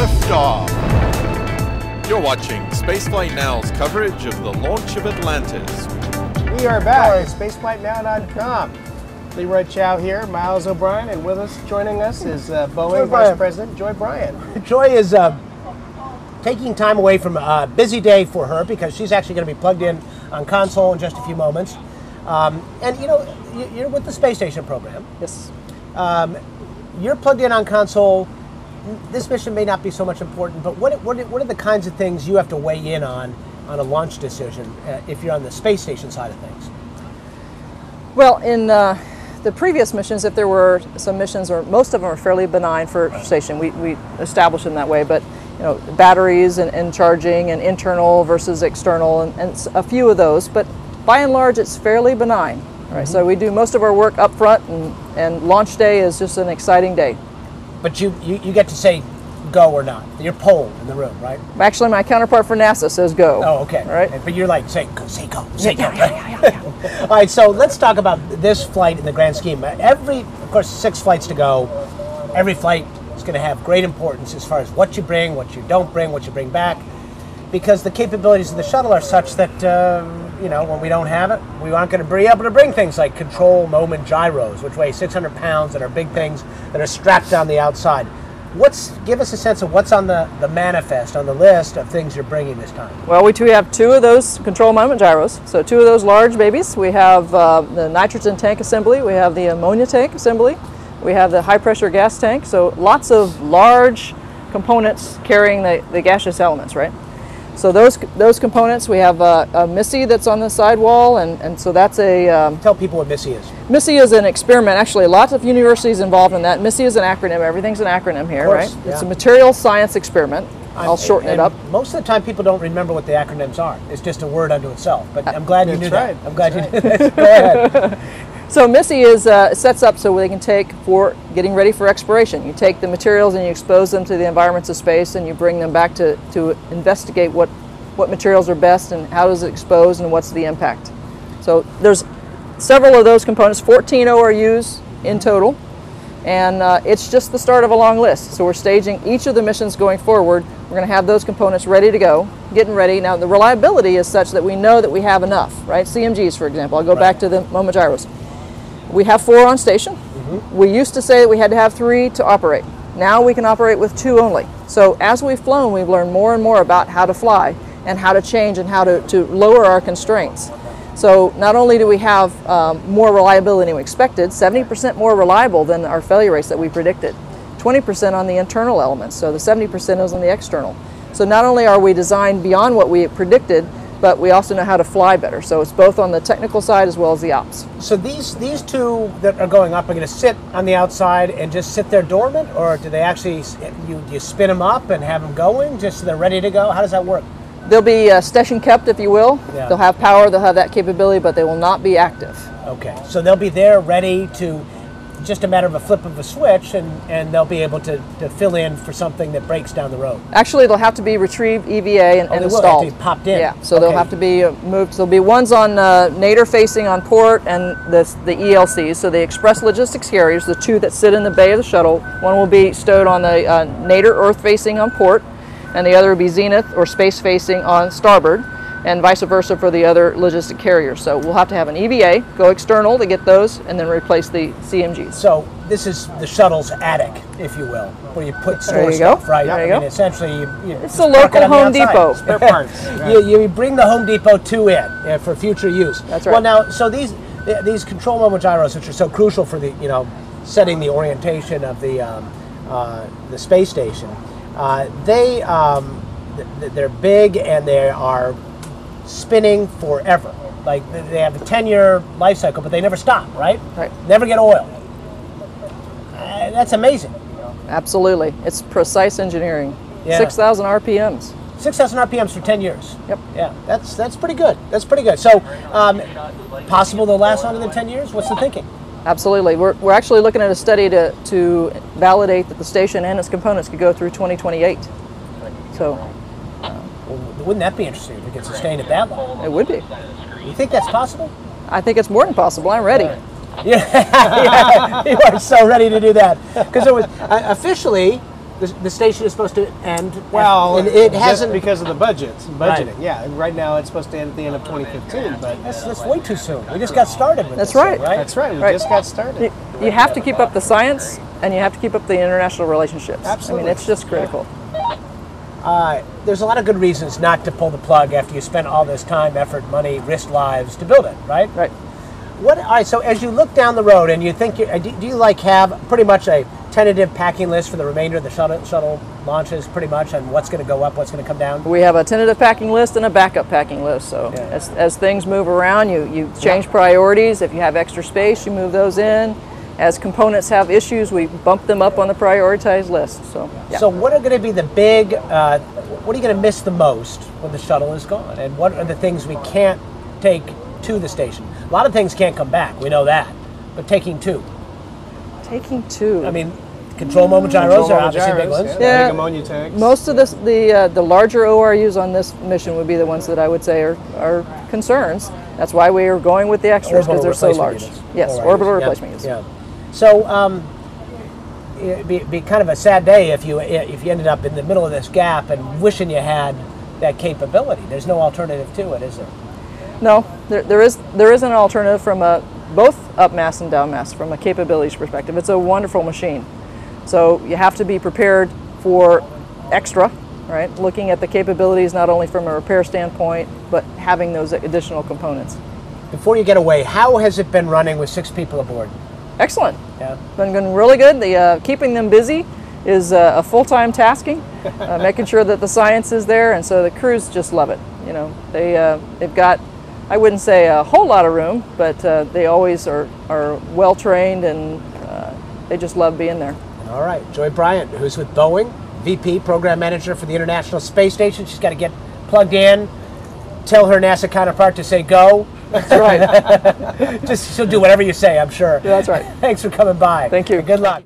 liftoff. You're watching Spaceflight Now's coverage of the launch of Atlantis. We are back at spaceflightnow.com. Leroy Chow here, Miles O'Brien, and with us, joining us is Boeing Vice President Joy Bryant. Joy is taking time away from a busy day for her because she's actually going to be plugged in on console in just a few moments. And you know, you're with the space station program. Yes. You're plugged in on console. This mission may not be so much important, but what are the kinds of things you have to weigh in on a launch decision if you're on the space station side of things? Well, in the previous missions, if there were some missions, or most of them are fairly benign for station, we established them that way, but you know, batteries and charging and internal versus external and a few of those, but by and large it's fairly benign. Right, so we do most of our work up front, and launch day is just an exciting day. But you get to say go or not. You're polled in the room, right? Actually, my counterpart for NASA says go. Oh, okay. Right. But you're like, say go, say go. Yeah. All right, so let's talk about this flight in the grand scheme. Of course, 6 flights to go. Every flight is going to have great importance as far as what you bring, what you don't bring, what you bring back, because the capabilities of the shuttle are such that, you know, when we don't have it, we aren't going to be able to bring things like control moment gyros, which weigh 600 pounds and are big things that are strapped on the outside. Give us a sense of what's on the manifest, on the list of things you're bringing this time. Well, we have 2 of those control moment gyros, so 2 of those large babies. We have the nitrogen tank assembly, we have the ammonia tank assembly, we have the high pressure gas tank, so lots of large components carrying the gaseous elements, right? So those components, we have a MISSI that's on the sidewall, and so that's a... Tell people what MISSI is. MISSI is an experiment, actually lots of universities involved in that. MISSI is an acronym, everything's an acronym here, right? Yeah. It's a material science experiment. I'll shorten it up. Most of the time people don't remember what the acronyms are. It's just a word unto itself, but I'm glad you knew that. I'm glad you did that. Go ahead. So MISSI is sets up so they can take for getting ready for exploration. You take the materials and you expose them to the environments of space, and you bring them back to investigate what materials are best and how is it exposed and what's the impact. So there's several of those components, 14 ORUs in total, and it's just the start of a long list. So we're staging each of the missions going forward. We're going to have those components ready to go, getting ready. Now the reliability is such that we know that we have enough, right? CMGs, for example. I'll go back to the moment gyros. We have 4 on station. We used to say that we had to have 3 to operate. Now we can operate with 2 only. So as we've flown, we've learned more and more about how to fly and how to change and how to lower our constraints. So not only do we have more reliability than we expected, 70% more reliable than our failure rates that we predicted, 20% on the internal elements, so the 70% is on the external. So not only are we designed beyond what we predicted, but we also know how to fly better. So it's both on the technical side as well as the ops. So these 2 that are going up are going to sit on the outside and just sit there dormant, or do they actually, you spin them up and have them going just so they're ready to go? How does that work? They'll be station kept, if you will. Yeah. They'll have power, they'll have that capability, but they will not be active. Okay, so they'll be there ready to, just a matter of a flip of a switch, and they'll be able to fill in for something that breaks down the road. Actually, they'll have to be retrieved EVA and installed. They will have to be popped in. Yeah, so they'll have to be moved. So there'll be ones on Nader facing on port, and the ELCs, so the Express Logistics Carriers, the 2 that sit in the bay of the shuttle. One will be stowed on the Nader Earth facing on port, and the other will be Zenith or space facing on starboard, and vice versa for the other logistic carriers. So we'll have to have an EVA, go external to get those, and then replace the CMGs. So this is the shuttle's attic, if you will, where you put store stuff, right? There you I mean, go. essentially, it's a local Home Depot. Spare parts. You bring the Home Depot 2 in for future use. That's right. Well, now, so these control moment gyros, which are so crucial for the, setting the orientation of the space station, they're big and they are spinning forever. Like they have a 10-year life cycle, but they never stop, right? Right. Never get oil. That's amazing. Absolutely. It's precise engineering. Yeah. 6,000 RPMs. 6,000 RPMs for 10 years. Yep. Yeah, that's pretty good. That's pretty good. So, possible they'll last longer than 10 years? What's the thinking? Absolutely. We're actually looking at a study to validate that the station and its components could go through 2028. So, well, wouldn't that be interesting if we could sustain it that long? it would be. You think that's possible? I think it's more than possible. I'm ready. Yeah, you are so ready to do that. Because it was officially, the station is supposed to end. Well, and it just hasn't because of the budgeting. Right. Yeah, right now it's supposed to end at the end of 2015, but that's way too soon. We just got started with That's this right. thing, right? that's right. We Right. just got started. You have to keep up the science, and you have to keep up the international relationships. Absolutely. I mean, it's just critical. There's a lot of good reasons not to pull the plug after you spent all this time, effort, money, risk lives to build it, right? Right. All right, so as you look down the road and you think, do you like have pretty much a tentative packing list for the remainder of the shuttle launches, pretty much, on what's going to go up, what's going to come down? We have a tentative packing list and a backup packing list. So Yeah. as things move around, you change priorities. If you have extra space, you move those in. As components have issues, we bump them up on the prioritized list. So, yeah. So what are going to be the big, what are you going to miss the most when the shuttle is gone? And what are the things we can't take to the station? A lot of things can't come back, we know that. But taking two. Taking two. I mean, control moment gyros are obviously big ones. Yeah. Big ammonia tanks. Most of the larger ORUs on this mission would be the ones that I would say are concerns. That's why we are going with the extras, because they're so large. Yes, orbital replacement units. Yeah. So it'd be kind of a sad day if you ended up in the middle of this gap and wishing you had that capability. There's no alternative to it, is there? No, there is an alternative from both up mass and down mass from a capabilities perspective. It's a wonderful machine. So you have to be prepared for extra, right? Looking at the capabilities not only from a repair standpoint, but having those additional components. Before you get away, how has it been running with 6 people aboard? Excellent. Yeah. Been going really good. Keeping them busy is a full-time tasking, making sure that the science is there, and so the crews just love it. You know, they've got, I wouldn't say a whole lot of room, but they always are well trained, and they just love being there. All right, Joy Bryant, who's with Boeing, VP, Program Manager for the International Space Station. She's got to get plugged in, tell her NASA counterpart to say go. That's right. Just she'll do whatever you say, I'm sure. Yeah, that's right. Thanks for coming by. Thank you. Good luck.